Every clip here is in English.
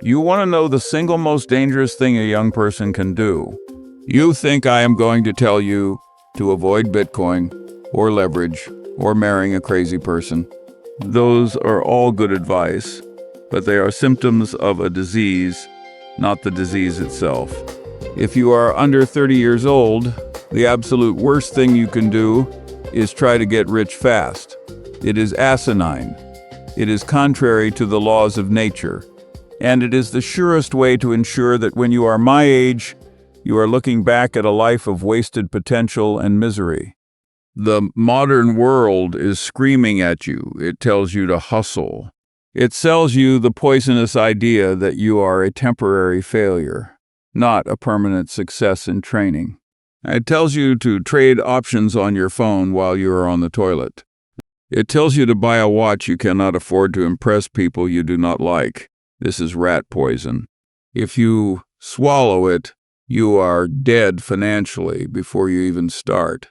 You want to know the single most dangerous thing a young person can do? You think I am going to tell you to avoid Bitcoin or leverage or marrying a crazy person. Those are all good advice, but they are symptoms of a disease, not the disease itself. If you are under 30 years old, the absolute worst thing you can do is try to get rich fast. It is asinine. It is contrary to the laws of nature. And it is the surest way to ensure that when you are my age, you are looking back at a life of wasted potential and misery. The modern world is screaming at you. It tells you to hustle. It sells you the poisonous idea that you are a temporary failure, not a permanent success in training. It tells you to trade options on your phone while you are on the toilet. It tells you to buy a watch you cannot afford to impress people you do not like. This is rat poison. If you swallow it, you are dead financially before you even start.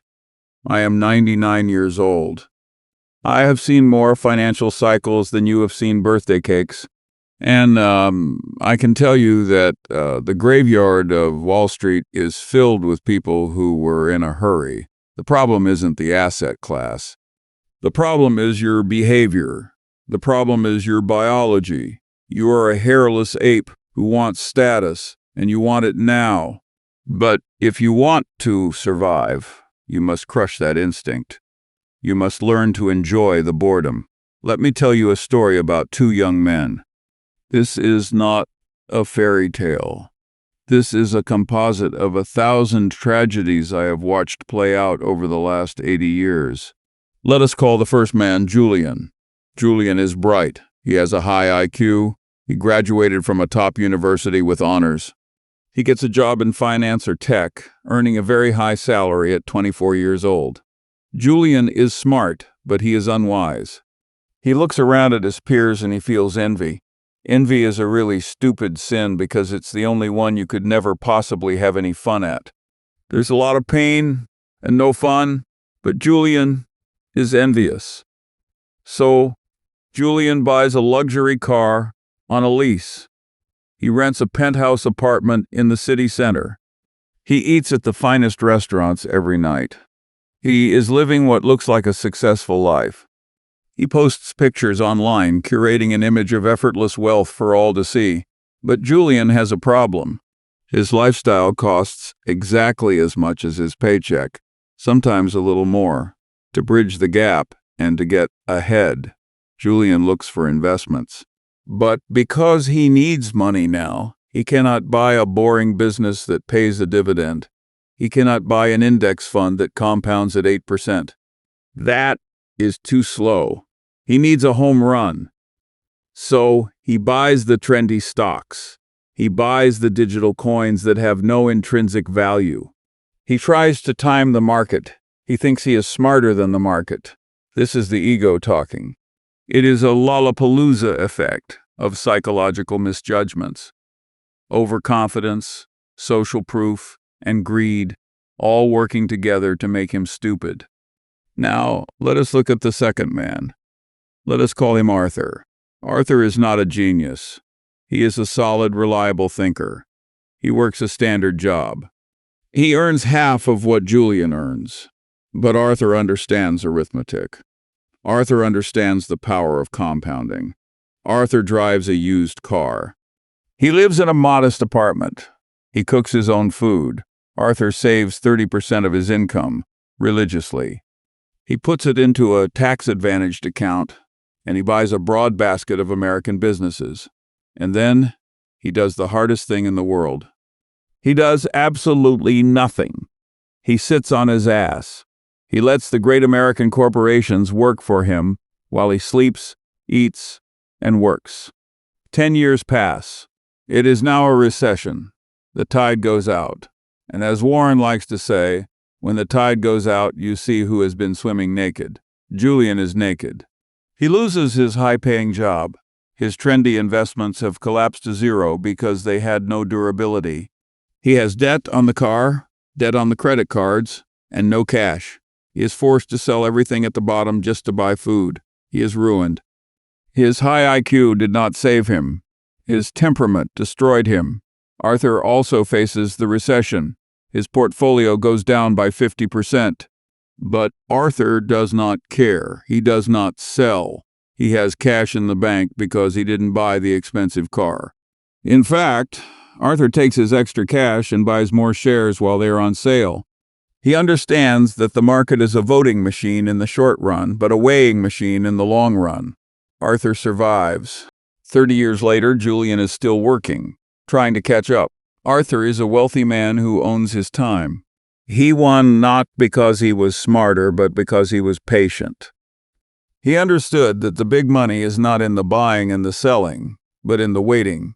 I am 99 years old. I have seen more financial cycles than you have seen birthday cakes. And I can tell you that the graveyard of Wall Street is filled with people who were in a hurry. The problem isn't the asset class. The problem is your behavior. The problem is your biology. You are a hairless ape who wants status, and you want it now. But if you want to survive, you must crush that instinct. You must learn to enjoy the boredom. Let me tell you a story about two young men. This is not a fairy tale. This is a composite of 1,000 tragedies I have watched play out over the last 80 years. Let us call the first man Julian. Julian is bright. He has a high IQ. He graduated from a top university with honors. He gets a job in finance or tech, earning a very high salary at 24 years old. Julian is smart, but he is unwise. He looks around at his peers and he feels envy. Envy is a really stupid sin because it's the only one you could never possibly have any fun at. There's a lot of pain and no fun, but Julian is envious. So, Julian buys a luxury car on a lease. He rents a penthouse apartment in the city center. He eats at the finest restaurants every night. He is living what looks like a successful life. He posts pictures online, curating an image of effortless wealth for all to see. But Julian has a problem. His lifestyle costs exactly as much as his paycheck, sometimes a little more. To bridge the gap and to get ahead, Julian looks for investments. But because he needs money now, he cannot buy a boring business that pays a dividend. He cannot buy an index fund that compounds at 8%. That is too slow. He needs a home run. So he buys the trendy stocks. He buys the digital coins that have no intrinsic value. He tries to time the market. He thinks he is smarter than the market. This is the ego talking. It is a Lollapalooza effect of psychological misjudgments. Overconfidence, social proof, and greed, all working together to make him stupid. Now, let us look at the second man. Let us call him Arthur. Arthur is not a genius. He is a solid, reliable thinker. He works a standard job. He earns half of what Julian earns. But Arthur understands arithmetic. Arthur understands the power of compounding. Arthur drives a used car. He lives in a modest apartment. He cooks his own food. Arthur saves 30% of his income, religiously. He puts it into a tax-advantaged account, and he buys a broad basket of American businesses. And then he does the hardest thing in the world. He does absolutely nothing. He sits on his ass. He lets the great American corporations work for him while he sleeps, eats, and works. 10 years pass. It is now a recession. The tide goes out. And as Warren likes to say, when the tide goes out, you see who has been swimming naked. Julian is naked. He loses his high-paying job. His trendy investments have collapsed to zero because they had no durability. He has debt on the car, debt on the credit cards, and no cash. He is forced to sell everything at the bottom just to buy food. He is ruined. His high IQ did not save him. His temperament destroyed him. Arthur also faces the recession. His portfolio goes down by 50%. But Arthur does not care. He does not sell. He has cash in the bank because he didn't buy the expensive car. In fact, Arthur takes his extra cash and buys more shares while they are on sale. He understands that the market is a voting machine in the short run, but a weighing machine in the long run. Arthur survives. 30 years later, Julian is still working, trying to catch up. Arthur is a wealthy man who owns his time. He won not because he was smarter, but because he was patient. He understood that the big money is not in the buying and the selling, but in the waiting.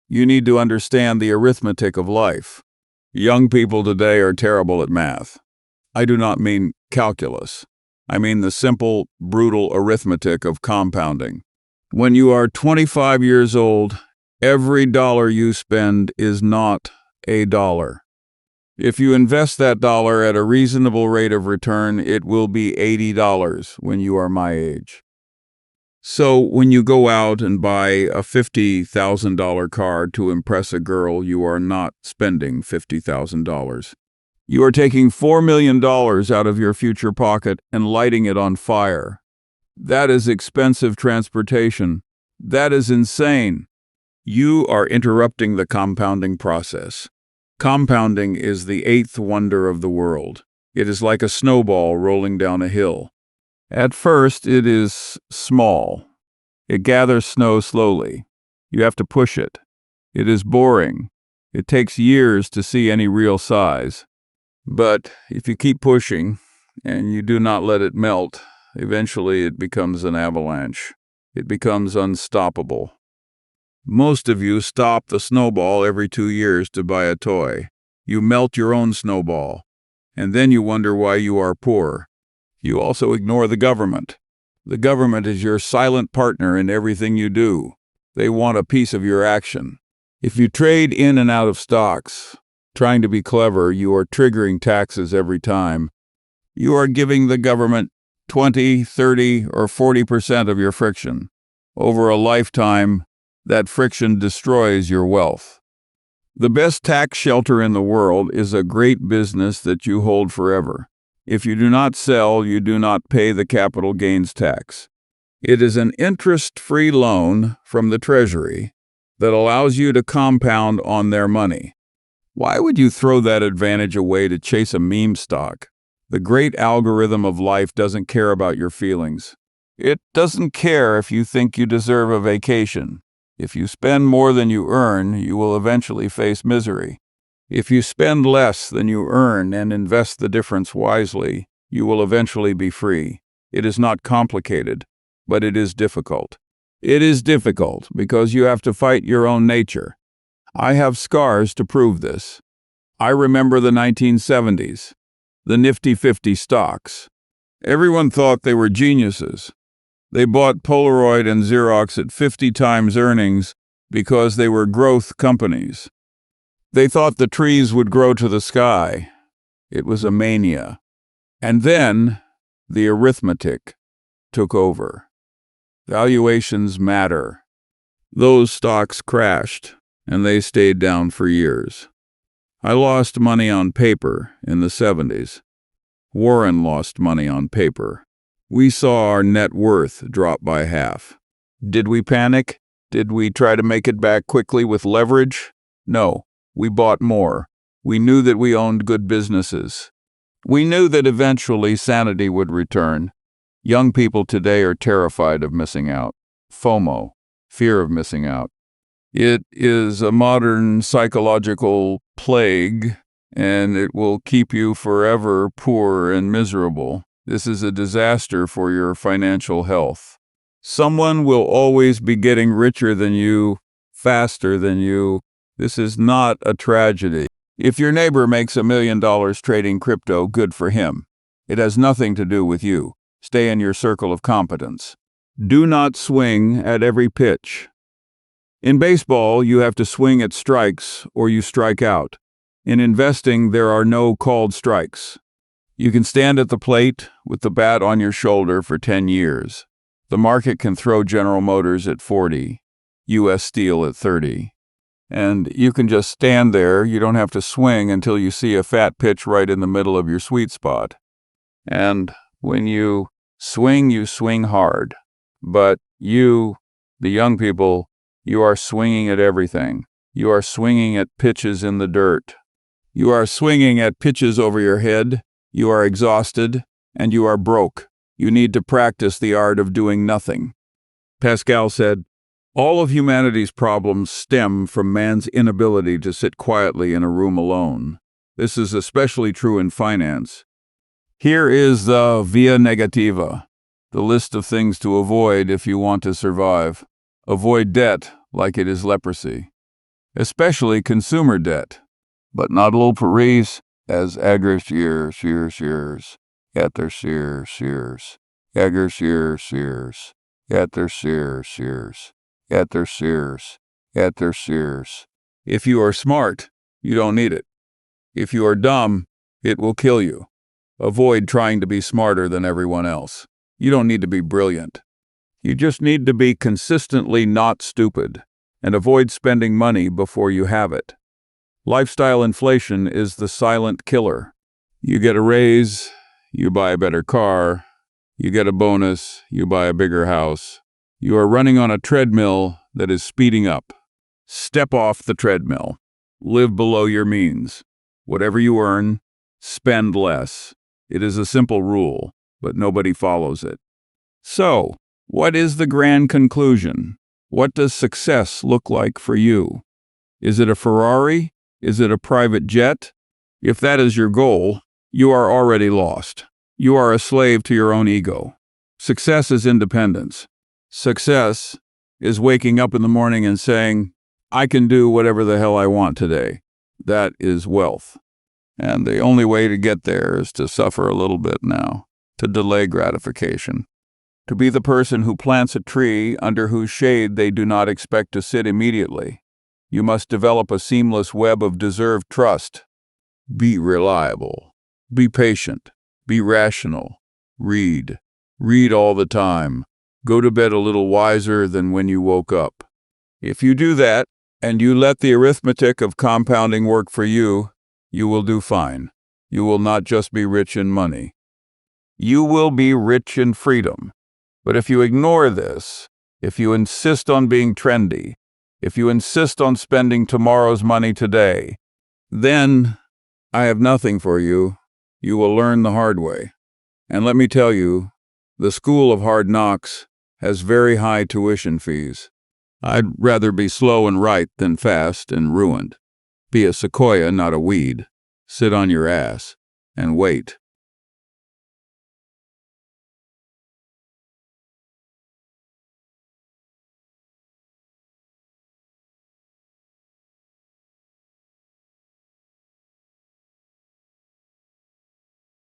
You need to understand the arithmetic of life. Young people today are terrible at math. I do not mean calculus. I mean the simple, brutal arithmetic of compounding. When you are 25 years old, every dollar you spend is not a dollar. If you invest that dollar at a reasonable rate of return, it will be $80 when you are my age. So when you go out and buy a $50,000 car to impress a girl, you are not spending $50,000. You are taking $4 million out of your future pocket and lighting it on fire. That is expensive transportation. That is insane. You are interrupting the compounding process. Compounding is the eighth wonder of the world. It is like a snowball rolling down a hill. At first, it is small. It gathers snow slowly. You have to push it. It is boring. It takes years to see any real size. But if you keep pushing and you do not let it melt, eventually it becomes an avalanche. It becomes unstoppable. Most of you stop the snowball every 2 years to buy a toy. You melt your own snowball, and then you wonder why you are poor. You also ignore the government. The government is your silent partner in everything you do. They want a piece of your action. If you trade in and out of stocks, trying to be clever, you are triggering taxes every time. You are giving the government 20, 30, or 40% of your friction. Over a lifetime, that friction destroys your wealth. The best tax shelter in the world is a great business that you hold forever. If you do not sell, you do not pay the capital gains tax. It is an interest-free loan from the Treasury that allows you to compound on their money. Why would you throw that advantage away to chase a meme stock? The great algorithm of life doesn't care about your feelings. It doesn't care if you think you deserve a vacation. If you spend more than you earn, you will eventually face misery. If you spend less than you earn and invest the difference wisely, you will eventually be free. It is not complicated, but it is difficult. It is difficult because you have to fight your own nature. I have scars to prove this. I remember the 1970s, the Nifty 50 stocks. Everyone thought they were geniuses. They bought Polaroid and Xerox at 50 times earnings because they were growth companies. They thought the trees would grow to the sky. It was a mania. And then the arithmetic took over. Valuations matter. Those stocks crashed, and they stayed down for years. I lost money on paper in the 70s. Warren lost money on paper. We saw our net worth drop by half. Did we panic? Did we try to make it back quickly with leverage? No, we bought more. We knew that we owned good businesses. We knew that eventually sanity would return. Young people today are terrified of missing out. FOMO, fear of missing out. It is a modern psychological plague, and it will keep you forever poor and miserable. This is a disaster for your financial health. Someone will always be getting richer than you, faster than you. This is not a tragedy. If your neighbor makes $1 million trading crypto, good for him. It has nothing to do with you. Stay in your circle of competence. Do not swing at every pitch. In baseball, you have to swing at strikes or you strike out. In investing, there are no called strikes. You can stand at the plate with the bat on your shoulder for 10 years. The market can throw General Motors at 40. U.S. steel at 30. And you can just stand there. You don't have to swing until you see a fat pitch right in the middle of your sweet spot. And when you swing hard. But you, the young people, you are swinging at everything. You are swinging at pitches in the dirt. You are swinging at pitches over your head. You are exhausted, and you are broke. You need to practice the art of doing nothing. Pascal said, all of humanity's problems stem from man's inability to sit quietly in a room alone. This is especially true in finance. Here is the via negativa, the list of things to avoid if you want to survive. Avoid debt like it is leprosy, especially consumer debt, but not little Paris as agger shears, at their shears, agger shears, at their shears, at their shears. If you are smart, you don't need it. If you are dumb, it will kill you. Avoid trying to be smarter than everyone else. You don't need to be brilliant. You just need to be consistently not stupid, and avoid spending money before you have it. Lifestyle inflation is the silent killer. You get a raise, you buy a better car. You get a bonus, you buy a bigger house. You are running on a treadmill that is speeding up. Step off the treadmill. Live below your means. Whatever you earn, spend less. It is a simple rule, but nobody follows it. So, what is the grand conclusion? What does success look like for you? Is it a Ferrari? Is it a private jet? If that is your goal, you are already lost. You are a slave to your own ego. Success is independence. Success is waking up in the morning and saying, I can do whatever the hell I want today. That is wealth. And the only way to get there is to suffer a little bit now, to delay gratification, to be the person who plants a tree under whose shade they do not expect to sit immediately. You must develop a seamless web of deserved trust. Be reliable. Be patient. Be rational. Read. Read all the time. Go to bed a little wiser than when you woke up. If you do that, and you let the arithmetic of compounding work for you, you will do fine. You will not just be rich in money. You will be rich in freedom. But if you ignore this, if you insist on being trendy, if you insist on spending tomorrow's money today, then I have nothing for you. You will learn the hard way. And let me tell you, the school of hard knocks has very high tuition fees. I'd rather be slow and right than fast and ruined. Be a sequoia, not a weed. Sit on your ass and wait.